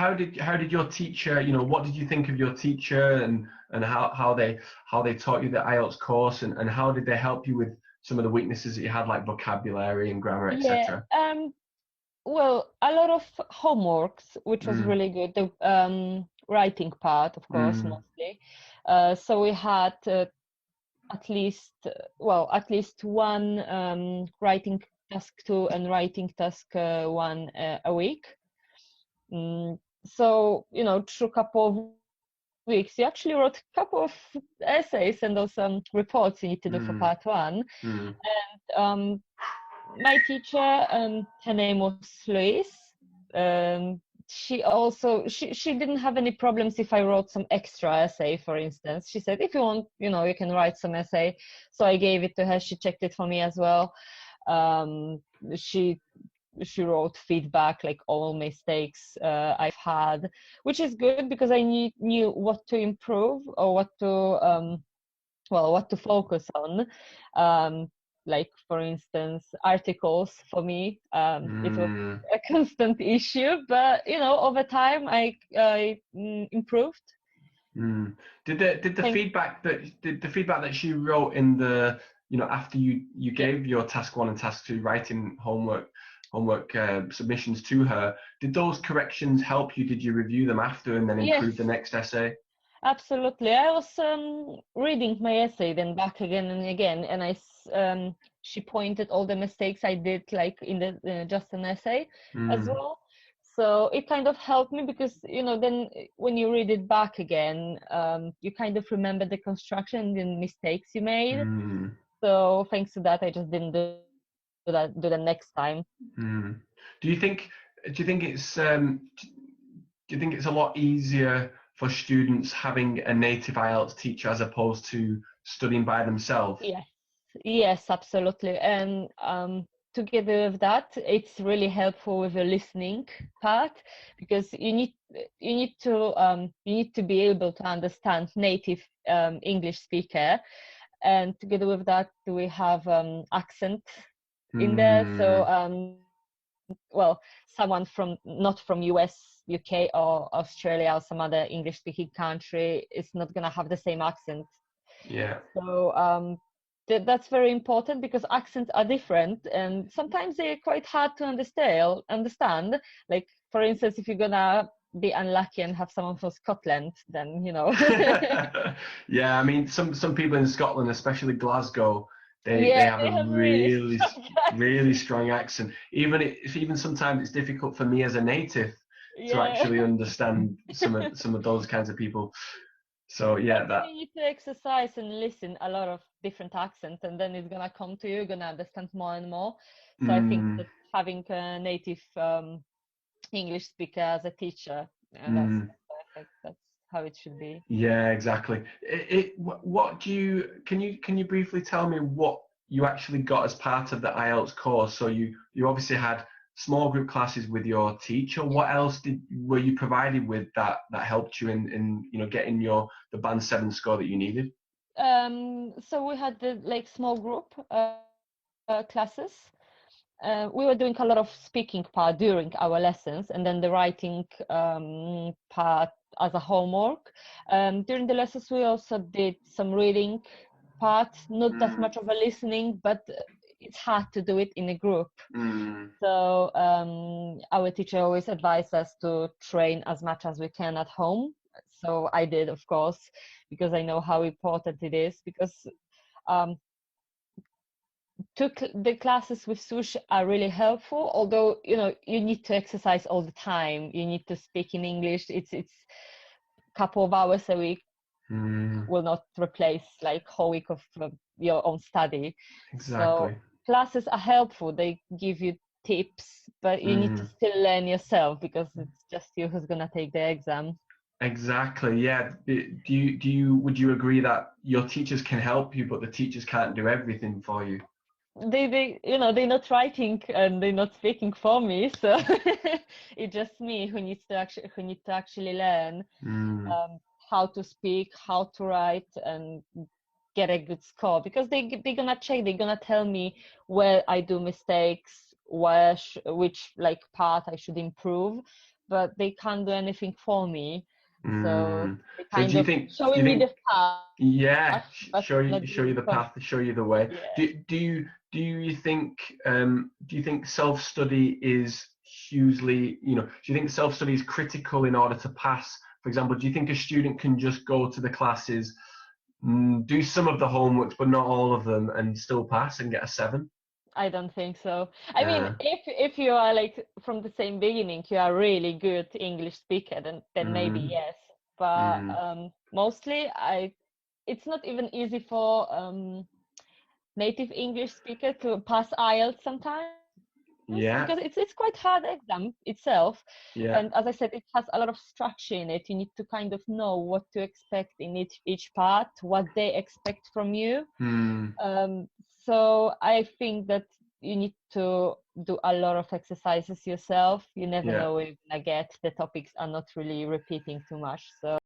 how did your teacher, what did you think of your teacher, and how they taught you the IELTS course, and how did they help you with some of the weaknesses that you had, like vocabulary and grammar, Yeah. etc.? Well, a lot of homeworks, which was Mm, really good. The writing part, of course, mm, mostly. So we had at least one writing task 2 and writing task 1 a week. So through a couple of weeks, you actually wrote a couple of essays and also reports you need to do for mm, part 1. mm, And my teacher, her name was Louise. She also she didn't have any problems if I wrote some extra essay, for instance. She said, if you want, you can write some essay. So I gave it to her. She checked it for me as well. She wrote feedback, like all mistakes I've had, which is good because I knew what to improve or what to focus on. Like, for instance, articles for me, it was mm. a constant issue, but over time I improved. Mm. Did the feedback that she wrote in the after you Yeah. gave your task 1 and task 2 writing homework submissions to her, did those corrections help you? Did you review them after and then Yes, improve the next essay? absolutely. I was reading my essay then back again and again, and she pointed all the mistakes I did, like in the just an essay as Mm, well. So it kind of helped me because then when you read it back again, you kind of remember the construction and mistakes you made. mm, So thanks to that, I just didn't do that next time. mm. Do you think it's a lot easier for students having a native IELTS teacher as opposed to studying by themselves? Yes, yes, absolutely. And together with that, it's really helpful with the listening part because you need to be able to understand native English speaker, and together with that, we have accent in there. So, Mm, well, someone from not from US, UK, or Australia, or some other English-speaking country is not gonna have the same accent. yeah. So that's very important because accents are different and sometimes they're quite hard to understand. Like, for instance, if you're gonna be unlucky and have someone from Scotland, then Yeah, I mean, some people in Scotland, especially Glasgow, they yeah, have they a have really really strong really accents. strong accent. Even sometimes it's difficult for me as a native to Yeah. actually understand some of those kinds of people. So But yeah, then that. you need to exercise and listen a lot of different accents, and then it's gonna come to you. You're gonna understand more and more. So I think Mm, that having a native English speaker as a teacher, that's mm, perfect. That's how it should be. yeah, exactly. What do you can you briefly tell me what you actually got as part of the IELTS course? So you obviously had small group classes with your teacher. Yeah. What else were you provided with that helped you in getting the band 7 score that you needed? So we had the like small group classes. We were doing a lot of speaking part during our lessons, and then the writing part as a homework. During the lessons, we also did some reading part, not that Mm, much of a listening, but it's hard to do it in a group. mm, So our teacher always advised us to train as much as we can at home. So I did, of course, because I know how important it is. Because um, the classes with Sush are really helpful. Although you need to exercise all the time. You need to speak in English. It's a couple of hours a week mm, will not replace like whole week of your own study. So exactly. classes are helpful. They give you tips, but you need to Mm. still learn yourself because it's just you who's gonna take the exam. Exactly. Yeah. Would you agree that your teachers can help you, but the teachers can't do everything for you? They're not writing and they're not speaking for me, so it's just me who needs to actually learn Mm, um, how to speak, how to write, and get a good score because they're gonna check. They're gonna tell me where I do mistakes, which like part I should improve. but they can't do anything for me. So they So kind of do showing you me think, the path, yeah, but not show you giving the con. path, show you the way. Yeah, Do you think self-study is hugely, do you think self-study is critical in order to pass? For example, do you think a student can just go to the classes, do some of the homeworks, but not all of them, and still pass and get a 7? I don't think so. I mean, if you are like from the same beginning, you are really good English speaker, then maybe Mm, yes. But mm, mostly, it's not even easy for native English speaker to pass IELTS sometimes, because yeah, it's quite hard exam itself. yeah, And as I said, it has a lot of structure in it. You need to kind of know what to expect in each part, what they expect from you. mm, So I think that you need to do a lot of exercises yourself. You never yeah. know where you're gonna get. The topics are not really repeating too much. So